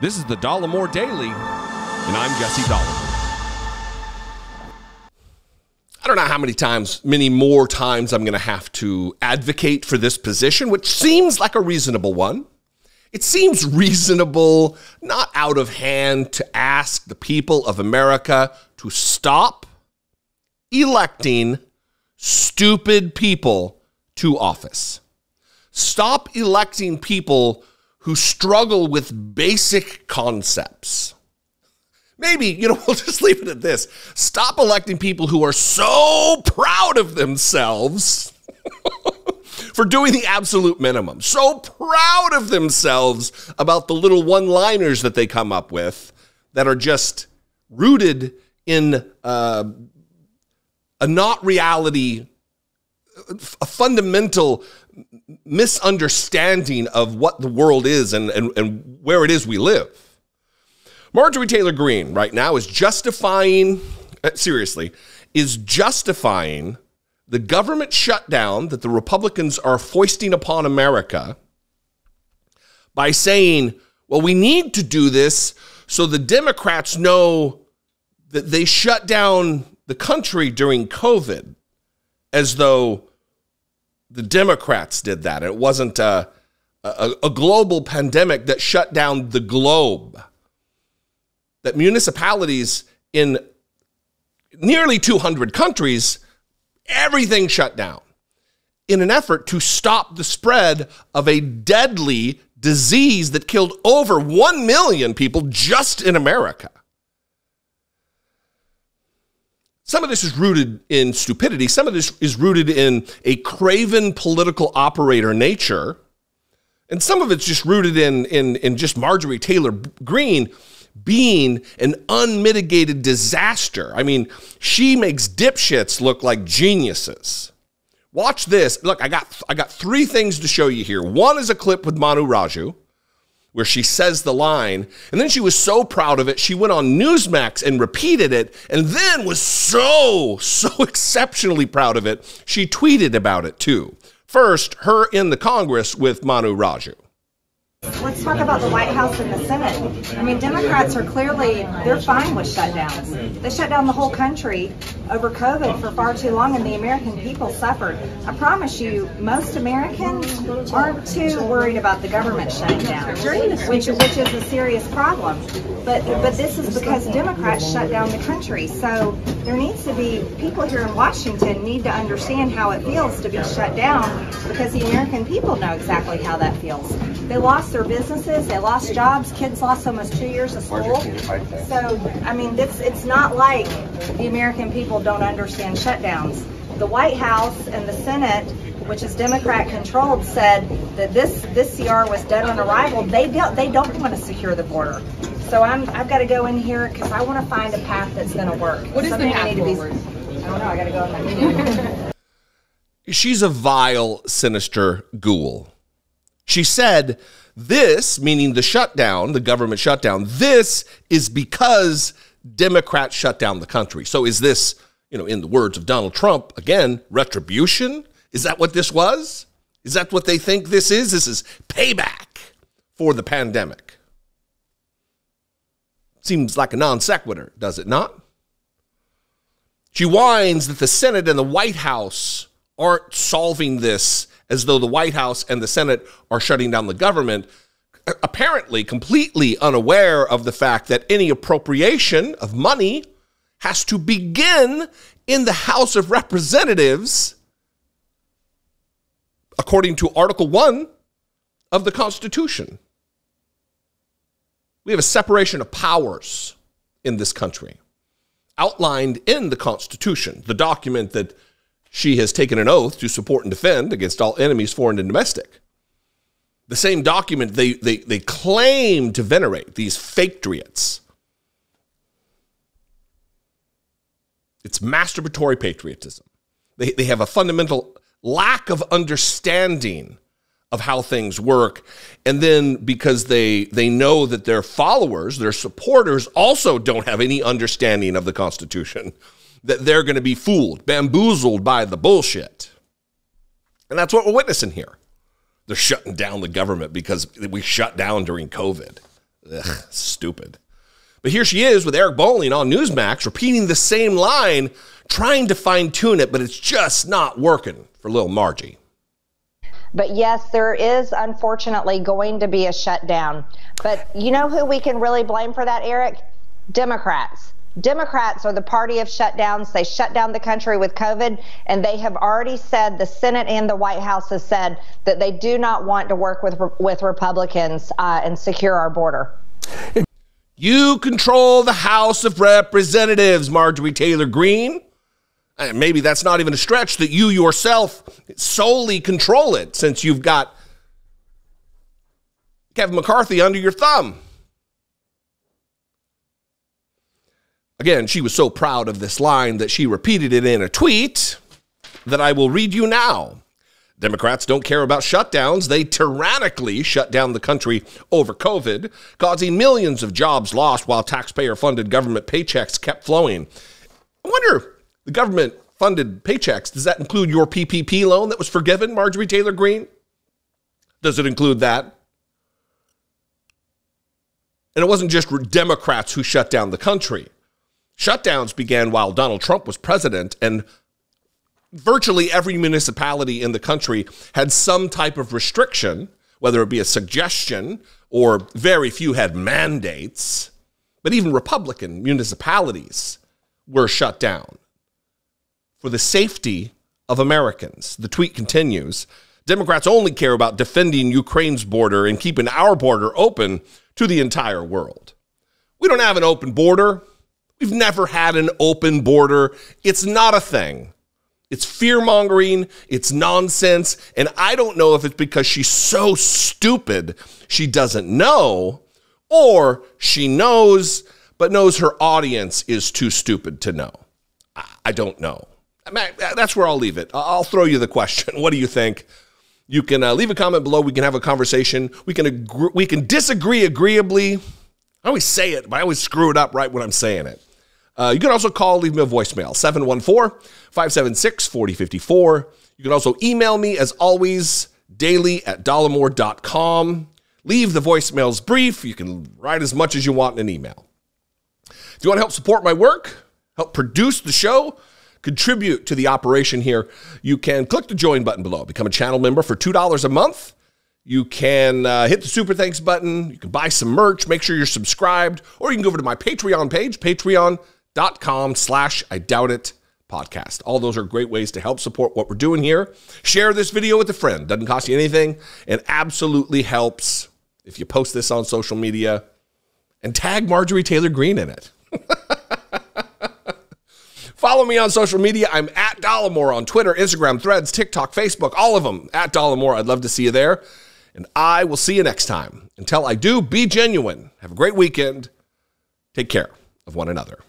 This is the Dollemore Daily, and I'm Jesse Dollemore. I don't know how many more times I'm going to have to advocate for this position, which seems like a reasonable one. It seems reasonable, not out of hand, to ask the people of America to stop electing stupid people to office. Stop electing people who struggle with basic concepts. Maybe, we'll just leave it at this. Stop electing people who are so proud of themselves for doing the absolute minimum. So proud of themselves about the little one-liners that they come up with that are just rooted in a not reality, a fundamental misunderstanding of what the world is and where it is we live. Marjorie Taylor Greene right now is justifying the government shutdown that the Republicans are foisting upon America by saying, well, we need to do this so the Democrats know that they shut down the country during COVID, as though the Democrats did that. It wasn't a global pandemic that shut down the globe. That municipalities in nearly 200 countries, everything shut down in an effort to stop the spread of a deadly disease that killed over 1 million people just in America. Some of this is rooted in stupidity. Some of this is rooted in a craven political operator nature. And some of it's just rooted in just Marjorie Taylor Greene being an unmitigated disaster. I mean, she makes dipshits look like geniuses. Watch this. Look, I got three things to show you here. One is a clip with Manu Raju, where she says the line, and then she was so proud of it, she went on Newsmax and repeated it, and then was so exceptionally proud of it, she tweeted about it too. First, her in the Congress with Manu Raju. Let's talk about the White House and the Senate. I mean, Democrats are clearly, they're fine with shutdowns. They shut down the whole country over COVID for far too long, and the American people suffered. I promise you, most Americans aren't too worried about the government shutting down, which is a serious problem. But this is because Democrats shut down the country. So there needs to be, people here in Washington need to understand how it feels to be shut down, because the American people know exactly how that feels. They lost their businesses, they lost jobs, kids lost almost 2 years of school. So, I mean, it's not like the American people don't understand shutdowns. The White House and the Senate, which is Democrat controlled, said that this CR was dead on arrival. They don't want to secure the border. So I've got to go in here because I want to find a path that's going to work. What is the path forward? I don't know, I got to go in that meeting. She's a vile, sinister ghoul. She said this, meaning the shutdown, the government shutdown, this is because Democrats shut down the country. So is this, in the words of Donald Trump, again, retribution? Is that what this was? Is that what they think this is? This is payback for the pandemic. Seems like a non sequitur, does it not? She whines that the Senate and the White House aren't solving this, as though the White House and the Senate are shutting down the government, apparently completely unaware of the fact that any appropriation of money has to begin in the House of Representatives, according to Article 1 of the Constitution. We have a separation of powers in this country, outlined in the Constitution, the document that she has taken an oath to support and defend against all enemies, foreign and domestic. The same document they claim to venerate, these fatriots. It's masturbatory patriotism. They have a fundamental lack of understanding of how things work. And then because they know that their followers, their supporters, also don't have any understanding of the Constitution, that they're going to be fooled, bamboozled by the bullshit. And that's what we're witnessing here. They're shutting down the government because we shut down during COVID. Ugh, stupid. But here she is with Eric Bolling on Newsmax, repeating the same line, trying to fine-tune it, but it's just not working for little Margie. But yes, there is unfortunately going to be a shutdown. But you know who we can really blame for that, Eric? Democrats. Democrats are the party of shutdowns. They shut down the country with COVID, and they have already said, the Senate and the White House has said, that they do not want to work with Republicans and secure our border. You control the House of Representatives, Marjorie Taylor Greene. And maybe that's not even a stretch, that you yourself solely control it, since you've got Kevin McCarthy under your thumb. Again, she was so proud of this line that she repeated it in a tweet that I will read you now. Democrats don't care about shutdowns. They tyrannically shut down the country over COVID, causing millions of jobs lost while taxpayer-funded government paychecks kept flowing. I wonder, the government-funded paychecks, does that include your PPP loan that was forgiven, Marjorie Taylor Greene? Does it include that? And it wasn't just Democrats who shut down the country. Shutdowns began while Donald Trump was president, and virtually every municipality in the country had some type of restriction, whether it be a suggestion or very few had mandates. But even Republican municipalities were shut down for the safety of Americans. The tweet continues, Democrats only care about defending Ukraine's border and keeping our border open to the entire world. We don't have an open border. We've never had an open border. It's not a thing. It's fear-mongering. It's nonsense. And I don't know if it's because she's so stupid she doesn't know, or she knows, but knows her audience is too stupid to know. I don't know. That's where I'll leave it. I'll throw you the question. What do you think? You can leave a comment below. We can have a conversation. We can disagree agreeably. I always say it, but I always screw it up right when I'm saying it. You can also leave me a voicemail, 714-576-4054. You can also email me, as always, daily@dollemore.com. Leave the voicemails brief. You can write as much as you want in an email. If you want to help support my work, help produce the show, contribute to the operation here, you can click the join button below. Become a channel member for $2 a month. You can hit the super thanks button. You can buy some merch. Make sure you're subscribed. Or you can go over to my Patreon page, patreon.com/IDoubtIt podcast. All those are great ways to help support what we're doing here. Share this video with a friend. Doesn't cost you anything. It absolutely helps if you post this on social media and tag Marjorie Taylor Greene in it. Follow me on social media. I'm at Dollemore on Twitter, Instagram, Threads, TikTok, Facebook, all of them at Dollemore. I'd love to see you there. And I will see you next time. Until I do, be genuine. Have a great weekend. Take care of one another.